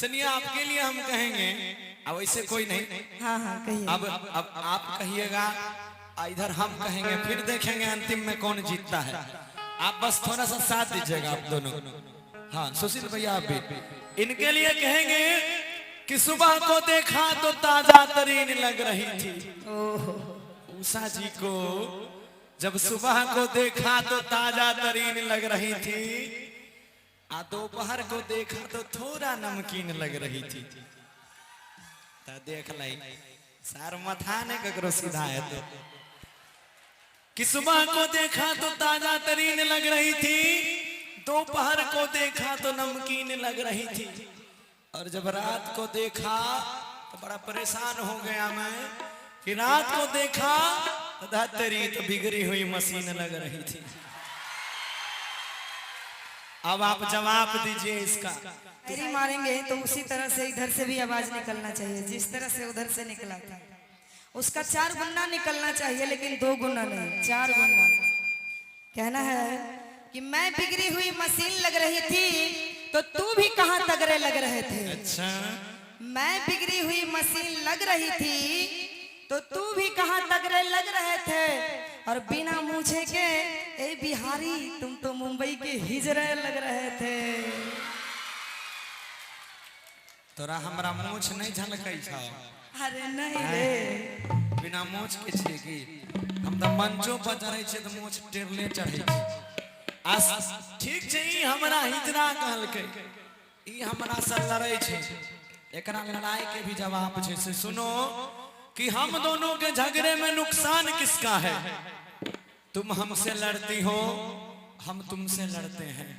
चलिए आपके लिए हम कहेंगे, अब ऐसे कोई नहीं। हाँ हाँ कहिए। अब आप कहिएगा, इधर हम कहेंगे, फिर देखेंगे अंतिम में कौन जीतता है। आप बस थोड़ा सा साथ दीजिएगा आप दोनों। हाँ सुशील भैया आप भी इनके लिए कहेंगे कि सुबह को देखा तो ताजा तरीन लग रही थी। उषा जी को जब सुबह को देखा तो ताजा तरीन लग रही थी, दोपहर को देखा तो थोड़ा नमकीन लग रही थी। देख लाई सार मथा ने ककरो सीधा है तो कि सुबह को देखा तो ताजा तरीन लग रही थी, दोपहर को देखा तो नमकीन लग रही थी, और जब रात को देखा तो बड़ा परेशान हो गया मैं कि रात को देखा तो तेरी तो बिगड़ी हुई मशीन लग रही थी। अब आप जवाब दीजिए इसका। तेरी मारेंगे तो उसी तरह से इधर से भी आवाज निकलना चाहिए, जिस तरह से उधर से निकला था उसका 4 गुना निकलना चाहिए, लेकिन 2 गुना नहीं 4 गुना। कहना है कि मैं बिगड़ी हुई मशीन लग रही थी तो तू भी कहां तगड़े लग रहे थे। अच्छा, मैं बिगड़ी हुई मशीन लग रही थी तो तू भी कहां तगड़े लग रहे थे, और बिना मूछे के ए बिहारी तुम तो मुंबई के हिजरे लग रहे थे। तोरा हमरा मूछ नहीं झलकै छौ। अरे नहीं रे, बिना मूछ के छे कि हम तो मंचो पर चढ़ै छे तो मूछ टेरले चढ़ै छे। आस ठीक छे, ई हमरा हिजरा कहलकै, ई हमरा से लड़ै छे। एकरा लड़ाई के भी जवाब छे से सुनो कि हम दोनों के झगड़े में नुकसान किसका है। तुम हमसे लड़ती हो, हम तुमसे लड़ते हैं,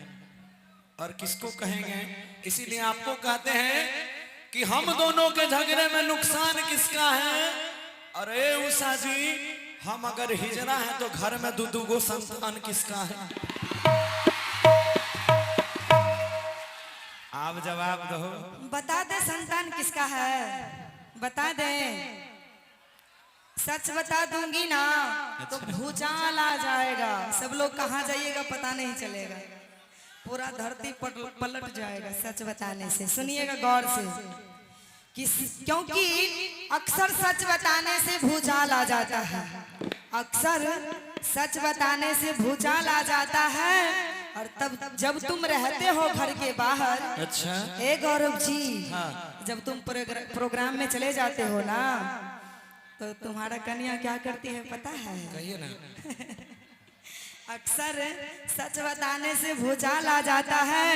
और किसको कहेंगे, इसीलिए आपको कहते हैं कि हम दोनों के झगड़े में नुकसान किसका है। अरे उषा जी, हम अगर हिजरा है तो घर में दू गो संतान किसका है। आप जवाब दो। बता दे संतान किसका है, बता दे। सच बता दूंगी ना तो भूचाल आ जाएगा, सब लोग कहाँ जाइएगा पता नहीं चलेगा, पूरा धरती पलट जाएगा सच बताने से। सुनिएगा गौर से कि क्योंकि अक्सर सच बताने से भूचाल आ जाता है, अक्सर सच बताने से भूचाल आ जाता है। और तब जब तुम रहते हो घर के बाहर, अच्छा ए गौरव जी, हाँ। जब तुम प्रोग्राम में चले जाते हो ना तो तुम्हारा कन्या क्या करती है पता है? कहिए ना। अक्सर सच बताने से भूचाल आ जाता है,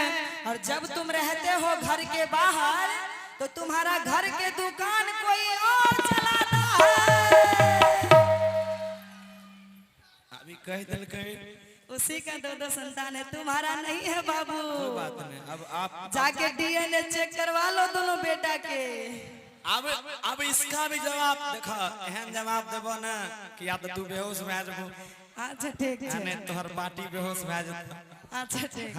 और जब तुम रहते हो घर के बाहर तो तुम्हारा घर के दुकान कोई और चलाता है। अभी कह दिल कहे उसी का 2 संतान है, तुम्हारा नहीं है बाबू। कोई बात नहीं। अब आप जाके डीएनए चेक करवा लो दोनों बेटा के। अब इसका भी जवाब देखा, एहन जवाब देबो ना कि या तो तू बेहोश भए जाबो। अच्छा ठीक है, ने तोहर पार्टी बेहोश भए जात। अच्छा ठीक,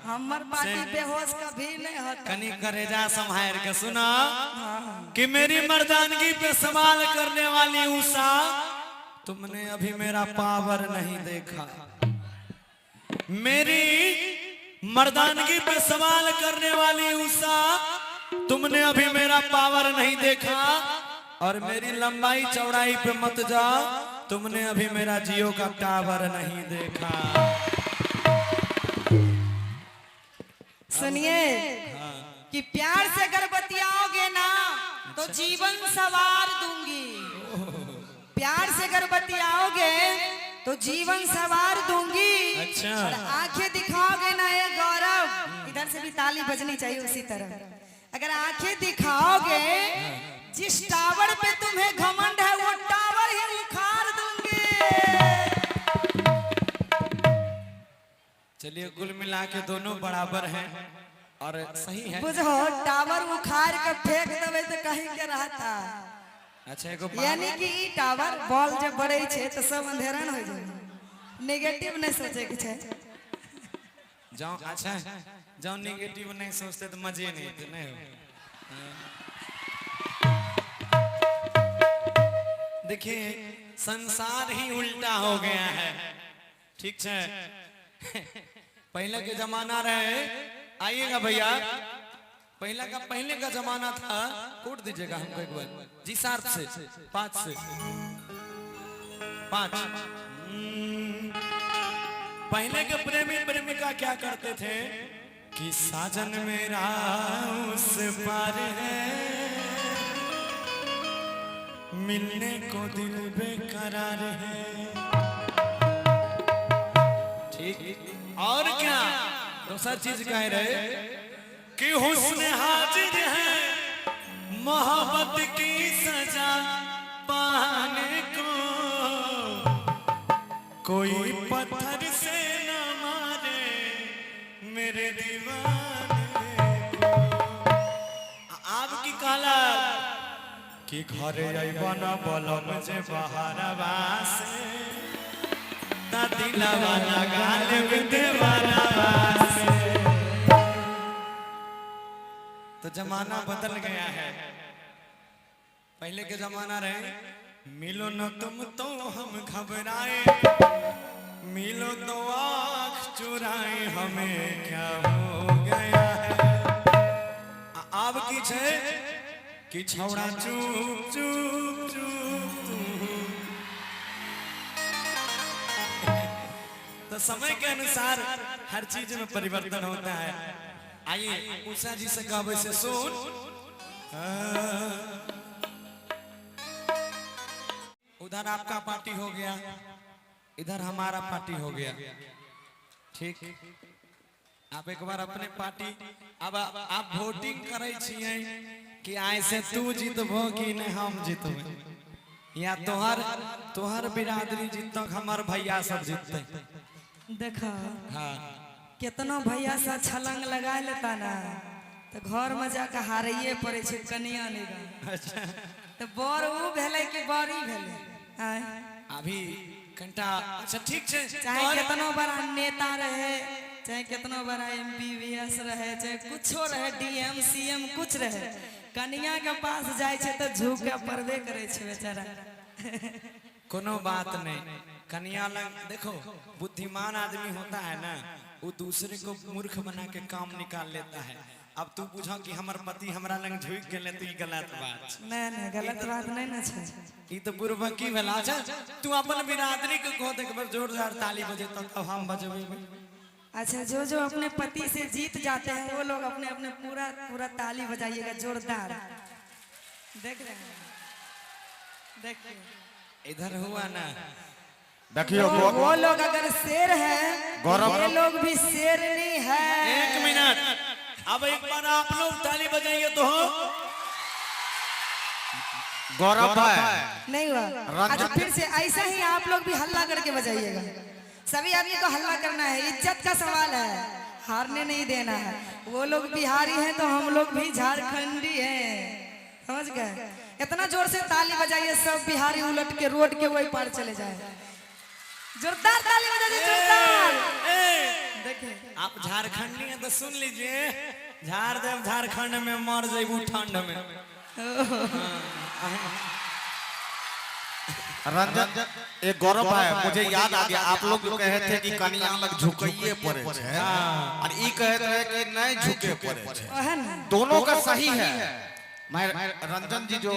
हमर पार्टी बेहोश कभी नहीं होता। कनी करेजा संभाल के सुना कि मेरी मर्दानगी पे सवाल करने वाली उषा, तुमने अभी मेरा पावर नहीं देखा। मेरी मर्दानगी पे सवाल करने वाली उषा, तुमने अभी मेरा पावर नहीं देखा, और मेरी लंबाई चौड़ाई पे मत जाओ, तुमने अभी मेरा जियो का टावर नहीं देखा। सुनिए कि प्यार से अगर बतियाओगे ना तो जीवन सवार दूंगी, प्यार से अगर बतियाओगे तो जीवन सवार दूंगी। अच्छा, और आंखें दिखाओगे ना ये गौरव, इधर से भी ताली बजनी चाहिए उसी तरह। अगर आंखें दिखाओगे, जिस टावर पे तुम्हें घमंड है वो टावर ही उखाड़ दूंगी। चलिए कुल मिला के दोनों बराबर हैं और सही है। बुझो, टावर उखाड़ के फेंक देवे तो कहीं के रहता। अच्छा एगो यानी कि टावर बॉल जब बढ़े छे तो सब अंधेरन हो जाए, नेगेटिव नहीं सोचे के छे। जाओ अच्छा जाओ नेगेटिव नहीं सोचते तो मजे नहीं थे नहीं हो। देखिए संसार ही उल्टा हो गया है, ठीक है। पहले के जमाना रहे, आइएगा भैया, पहले का जमाना था। कोट दीजिएगा हमको एक बार जी, शार्प से 5 से 5। पहले के प्रेमी प्रेमिका क्या करते थे कि साजन मेरा उस पार है, मिलने को दिल बेकरार है। ठीक, और क्या दूसरा चीज कह रहे कि हुस्न हाजिर है मोहब्बत की सजा पाने को, कोई पत्थर से न मारे मेरे दीवाने को। आपकी काला कि घरे अइबना बलम जे बहारवा से ता दिलवा लगा लेबे देवानवा से। तो जमाना बदल गया है। पहले के जमाना रहे मिलो न तुम तो हम घबराए, मिलो तो आँख चुराए, हमें क्या हो गया है। अब की छे कि छौड़ा चुप चुप चुप तू। तो समय के अनुसार हर चीज में परिवर्तन होता है। आइए उषा जी से गावे से सुन। उधर आपका पार्टी हो गया, इधर हमारा पार्टी हो गया। ठीक, आप एक बार अपने पार्टी, अब आप वोटिंग करे छिए कि आय से तू जीतबो कि नहीं हम जीतबे, या तोहर बिरादरी जीतो, हमार भैया सब जीतते। देखा हाँ, कितना भैया सा छलंग लगा लेता ना तो घर में जाकर हारिए पड़े छे कनिया निगा। अच्छा, तो बर ऊ भेले कि बड़ी भेले। आय, अभी घंटा। अच्छा ठीक है, चाहे कितना बड़ा नेता रहे, चाहे कितना बड़ा MBBS रहे, चाहे कुछो रहे, DM CM कुछ रहे, कनिया के पास जाए छे तो झुक के पड़बे करे छे बेचारा। कोनो बात नहीं, कन्या लग देखो बुद्धिमान आदमी होता है ना, वो दूसरे को मूर्ख बना के काम निकाल लेता है। अब तू पूछो कि हमर पति हमरा लग झुक गेले तो ई गलत बात। नहीं गलत बात नहीं ना छे, ई तो बुर्बकी भेला। अच्छा तू अपन बिरादरी के कह एक बार जोरदार ताली बजे तब हम बजबे। अच्छा जो अपने पति से जीत जाते हैं वो लोग अपने अपने पूरा ताली बजाइएगा जोरदार। देख रहे हैं, देखिए इधर हुआ ना, देखियो वो लोग अगर शेर है ये लोग भी शेरनी है। 1 मिनट, अब एक बार आप लोग ताली बजाइए तो हो। गौरव है नहीं हुआ। अच्छा फिर से ऐसा ही आप लोग भी हल्ला करके बजाइएगा। सभी आदमी को हल्ला करना है, इज्जत का सवाल है, हारने नहीं देना है। वो लोग बिहारी हैं तो हम लोग भी झारखंडी हैं, समझ गए। इतना जोर से ताली बजाइए सब बिहारी उलट के रोड के वही पार चले जाए। जोरदार ताली बजाइए, जोरदार। देखिए आप झारखंडी हैं तो सुन लीजिए, झाड़ देव झारखंड में मर जेबू ठंड में। रंजन एक गौरव है, मुझे याद आ गया। आप लोग जो कहे थे कि कनिया लग झुकइए पड़े छे और ई कहे थे कि नहीं झुके पड़े छे, दोनों का सही है। मैं रंजन जी जो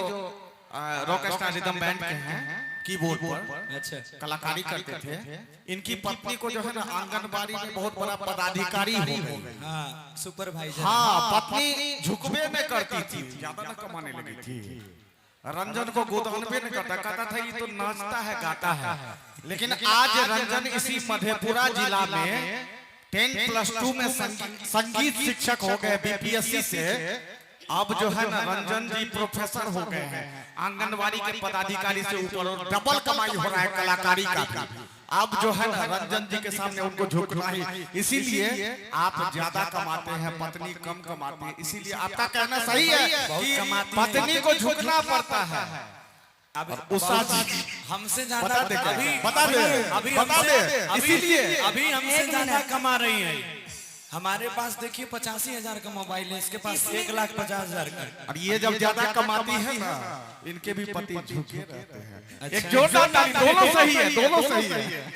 रॉक स्टार रिदम बैंड के हैं, कीबोर्ड पर अच्छा कलाकारी करते थे, इनकी पत्नी को जो है ना आंगनबाड़ी में बहुत बड़ा पदाधिकारी हो गई। हाँ, सुपरवाइजर। हाँ, पत्नी झुकबे में करती थी, ज्यादा न कमाने लगी थी। रंजन को गोदानबे नहीं करता, कहता था ये तो नाचता है गाता है। लेकिन आज रंजन इसी मधेपुरा जिला में 10+2 में संगीत शिक्षक हो गए BPSC से। अब जो है ना रंजन जी प्रोफेसर हो गए हैं, आंगनबाड़ी के पदाधिकारी से ऊपर, और डबल कमाई हो रहा है कलाकारी का भी। अब जो है ना रंजन जी के सामने उनको झुकना ही, इसीलिए आप ज्यादा कमाते हैं, पत्नी कम कमाती है। इसीलिए आपका कहना सही है कि पत्नी को झुकना पड़ता है। अब उषा जी हमसे ज्यादा बता दे, इसीलिए अभी हमसे ज्यादा कमा रही है। हमारे पास देखिए 85,000 का मोबाइल है, इसके पास 1,50,000 का। और ये जब ज्यादा कमाती है ना, इनके भी पति झुके रहते हैं। एक जोरदार ताली, दोनों सही है, दोनों सही है।